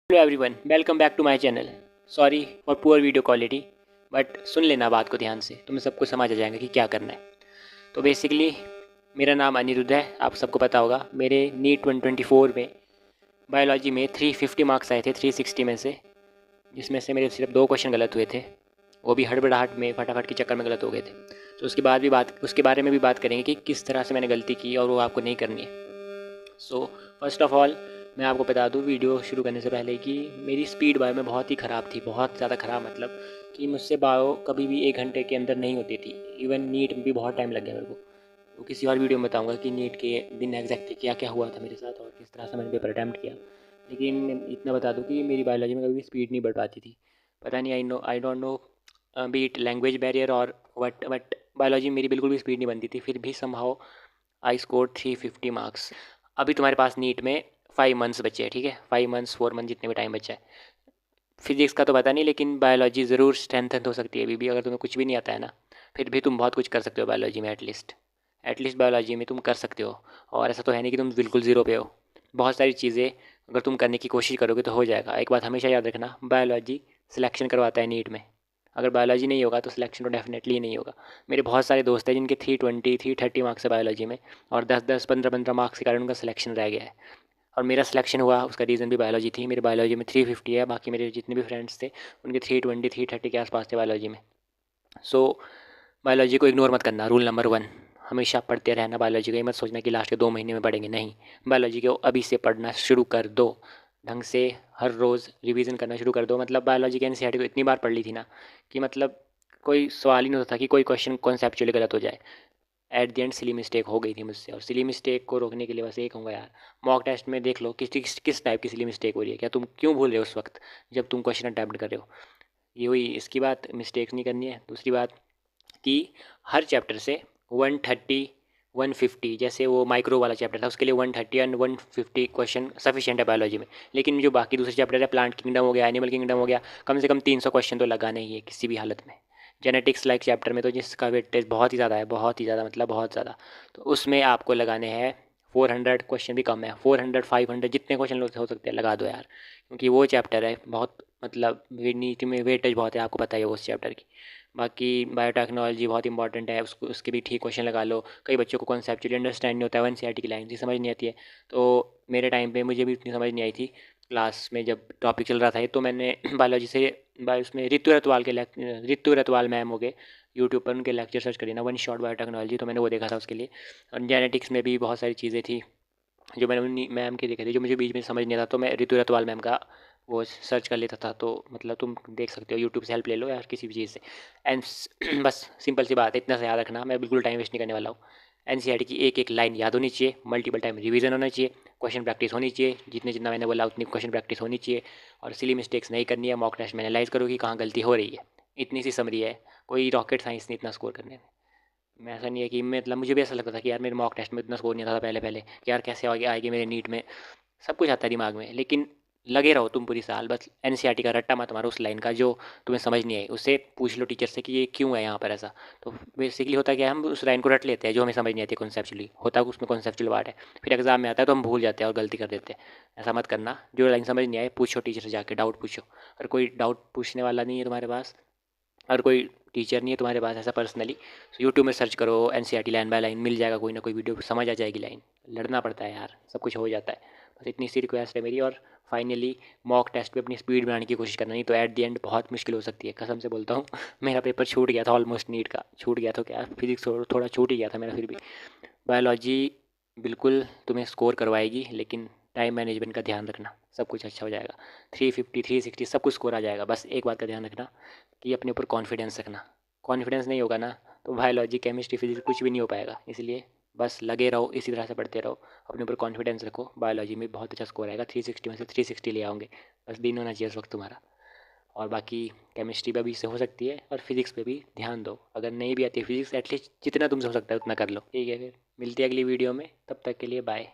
Hello everyone, welcome back to my channel. Sorry for poor video quality, but सुन लेना बात को ध्यान से, तुम्हें सबको समझ आ जाएगा कि क्या करना है। तो बेसिकली मेरा नाम अनिरुद्ध है, आप सबको पता होगा। मेरे नीट 2024 में बायोलॉजी में 350 मार्क्स आए थे 360 में से, जिसमें से मेरे सिर्फ 2 क्वेश्चन गलत हुए थे, वो भी हड़बड़ाहट में फटाफट के चक्कर में गलत हो गए थे। तो उसके बारे में भी बात करेंगे कि किस तरह से मैंने गलती की और वो आपको नहीं करनी है। सो फर्स्ट ऑफ ऑल मैं आपको बता दूं वीडियो शुरू करने से पहले कि मेरी स्पीड बायो में बहुत ही ख़राब थी, बहुत ज़्यादा ख़राब। मतलब कि मुझसे बायो कभी भी 1 घंटे के अंदर नहीं होती थी। इवन नीट में भी बहुत टाइम लग गया मेरे को। तो किसी और वीडियो में बताऊंगा कि नीट के दिन एग्जैक्टली क्या क्या हुआ था मेरे साथ और किस तरह से मैंने पेपर अटैम्प्ट किया। लेकिन इतना बता दूँ कि मेरी बायोलॉजी में कभी भी स्पीड नहीं बढ़ पाती थी। पता नहीं, I don't know but language barrier और बट बायोलॉजी में मेरी बिल्कुल भी स्पीड नहीं बनती थी। फिर भी समहाउ आई स्कोर 350 मार्क्स। अभी तुम्हारे पास नीट में 5 मंथ्स बचे हैं, ठीक है, 5 मंथ्स 4 मंथ जितने भी टाइम बचा है। फिजिक्स का तो पता नहीं, लेकिन बायोलॉजी ज़रूर स्ट्रेंथन हो सकती है अभी भी। अगर तुम्हें कुछ भी नहीं आता है ना, फिर भी तुम बहुत कुछ कर सकते हो बायोलॉजी में। एटलीस्ट बायोलॉजी में तुम कर सकते हो। और ऐसा तो है नहीं कि तुम बिल्कुल ज़ीरो पे हो। बहुत सारी चीज़ें अगर तुम करने की कोशिश करोगे तो हो जाएगा। एक बात हमेशा याद रखना, बायोलॉजी सिलेक्शन करवाता है नीट में। अगर बायोलॉजी नहीं होगा तो सिलेक्शन तो डेफिनेटली नहीं होगा। मेरे बहुत सारे दोस्त हैं जिनके 320 330 मार्क्स है बायोलॉजी में, और 10 10 15 15 मार्क्स के कारण उनका सिलेक्शन रह गया है। और मेरा सिलेक्शन हुआ, उसका रीज़न भी बायोलॉजी थी। मेरे बायोलॉजी में 350 है, बाकी मेरे जितने भी फ्रेंड्स थे उनके 320 330 के आसपास थे बायोलॉजी में। सो बायोलॉजी को इग्नोर मत करना, रूल नंबर 1। हमेशा पढ़ते रहना बायोलॉजी को। ये मत सोचना कि लास्ट के 2 महीने में पढ़ेंगे, नहीं। बायोलॉजी को अभी से पढ़ना शुरू कर दो, ढंग से हर रोज़ रिवीजन करना शुरू कर दो। मतलब बायोलॉजी की एनसीईआरटी तो इतनी बार पढ़ ली थी ना कि मतलब कोई सवाल ही नहीं होता था कि कोई क्वेश्चन कॉन्सेप्चुअली गलत हो जाए। At the end silly mistake हो गई थी मुझसे, और सिली मिस्टेक को रोकने के लिए बस एक कहूँगा यार, मॉक टेस्ट में देख लो किस टाइप की सिली मिस्टेक हो रही है। क्या तुम क्यों भूल रहे हो उस वक्त जब तुम क्वेश्चन अटैम्प्ट कर रहे हो? ये हुई इसकी बात, मिस्टेक्स नहीं करनी है। दूसरी बात कि हर चैप्टर से 130 150, जैसे वो माइक्रो वाला चैप्टर था उसके लिए 130 एंड 150 क्वेश्चन सफिशिएंट है बायोलॉजी में। लेकिन जो बाकी दूसरे चैप्टर है, प्लांट किंगडम हो गया, एनिमल किंगडम हो गया, कम से कम 300 क्वेश्चन तो लगाना ही है किसी भी हालत में। जेनेटिक्स लाइक चैप्टर में तो जिसका वेटेज बहुत ही ज़्यादा है, बहुत ही ज़्यादा, मतलब बहुत ज़्यादा, तो उसमें आपको लगाने हैं 400 क्वेश्चन भी कम है, 400 500 जितने क्वेश्चन हो सकते हैं लगा दो यार। क्योंकि वो चैप्टर है बहुत, मतलब नीति में वेटेज बहुत है, आपको पता ही है उस चैप्टर की। बाकी बायोटेक्नोलॉजी बहुत इंपॉर्टेंट है, उसको उसके भी ठीक क्वेश्चन लगा लो। कई बच्चों को कॉन्सेप्चुअली अंडरस्टैंड नहीं होता है, एनसीईआरटी की लाइन ही समझ नहीं आती है। तो मेरे टाइम पे मुझे भी इतनी समझ नहीं आई थी। क्लास में जब टॉपिक चल रहा था तो मैंने बायोलॉजी से उसमें ऋतु रतवाल मैम हो गए, यूट्यूब पर उनके लेक्चर सर्च करिए ना, वन शॉट बायोटेक्नोलॉजी, तो मैंने वो देखा था उसके लिए। और जेनेटिक्स में भी बहुत सारी चीज़ें थी जो मैंने उन्हीं मैम के देखे थे, जो मुझे बीच में समझ नहीं आता, तो मैं ऋतु रतवाल मैम का वो सर्च कर लेता था। तो मतलब तुम देख सकते हो, यूट्यूब से हेल्प ले लो यार किसी भी चीज़ से। एंड बस सिंपल सी बात है, इतना से याद रखना, मैं बिल्कुल टाइम वेस्ट नहीं करने वाला हूँ। एनसीईआरटी की एक एक लाइन याद होनी चाहिए, मल्टीपल टाइम रिवीजन होना चाहिए, क्वेश्चन प्रैक्टिस होनी चाहिए, जितने जितना मैंने बोला उतनी क्वेश्चन प्रैक्टिस होनी चाहिए, और सिली मिस्टेक्स नहीं करनी है। मॉक टेस्ट में एनालाइज करो कि कहाँ गलती हो रही है। इतनी सी समरी है, कोई रॉकेट साइंस नहीं इतना स्कोर करने में। मैं ऐसा नहीं है कि मतलब मुझे भी ऐसा लगता था कि यार मेरे मॉक टेस्ट में इतना स्कोर नहीं आता था पहले पहले, कि यार कैसे आगे आएगी मेरे नीट में। सब कुछ आता है दिमाग में, लेकिन लगे रहो तुम पूरी साल। बस एनसीईआरटी का रट्टा मत मारो उस लाइन का जो तुम्हें समझ नहीं आई, उससे पूछ लो टीचर से कि ये क्यों है यहाँ पर ऐसा। तो बेसिकली होता क्या है, हम उस लाइन को रट लेते हैं जो हमें समझ नहीं आती कॉन्सेप्चुअली, होता है उसमें कॉन्सेप्चुअल पार्ट है, फिर एग्जाम में आता है तो हम भूल जाते हैं और गलती कर देते हैं। ऐसा मत करना, जो लाइन समझ नहीं आए पूछो टीचर से जाके, डाउट पूछो। अगर कोई डाउट पूछने वाला नहीं है तुम्हारे पास, अगर कोई टीचर नहीं है तुम्हारे पास ऐसा पर्सनली, तो यूट्यूब में सर्च करो एनसीईआरटी लाइन बाय लाइन, मिल जाएगा कोई ना कोई वीडियो, समझ आ जाएगी लाइन। लड़ना पड़ता है यार, सब कुछ हो जाता है। बस इतनी सी रिक्वेस्ट है मेरी। और फाइनली मॉक टेस्ट पे अपनी स्पीड बढ़ाने की कोशिश करना, नहीं तो एट द एंड बहुत मुश्किल हो सकती है, कसम से बोलता हूँ। मेरा पेपर छूट गया था ऑलमोस्ट, नीट का छूट गया, तो क्या फिजिक्स थोड़ा छूट ही गया था मेरा, फिर भी बायोलॉजी बिल्कुल तुम्हें स्कोर करवाएगी। लेकिन टाइम मैनेजमेंट का ध्यान रखना, सब कुछ अच्छा हो जाएगा। 350 360 सब कुछ स्कोर आ जाएगा। बस एक बात का ध्यान रखना कि अपने ऊपर कॉन्फिडेंस रखना। कॉन्फिडेंस नहीं होगा ना तो बायोलॉजी केमिस्ट्री फिजिक्स कुछ भी नहीं हो पाएगा। इसलिए बस लगे रहो, इसी तरह से पढ़ते रहो, अपने ऊपर कॉन्फिडेंस रखो, बायोलॉजी में बहुत अच्छा स्कोर आएगा। 360 में से 360 ले आओगे। बस दिन होना चाहिए उस वक्त तुम्हारा। और बाकी केमिस्ट्री पे भी से हो सकती है, और फिजिक्स पे भी ध्यान दो। अगर नहीं भी आती है फिजिक्स, एटलीस्ट जितना तुमसे हो सकता है उतना कर लो। ठीक है, फिर मिलती है अगली वीडियो में, तब तक के लिए बाय।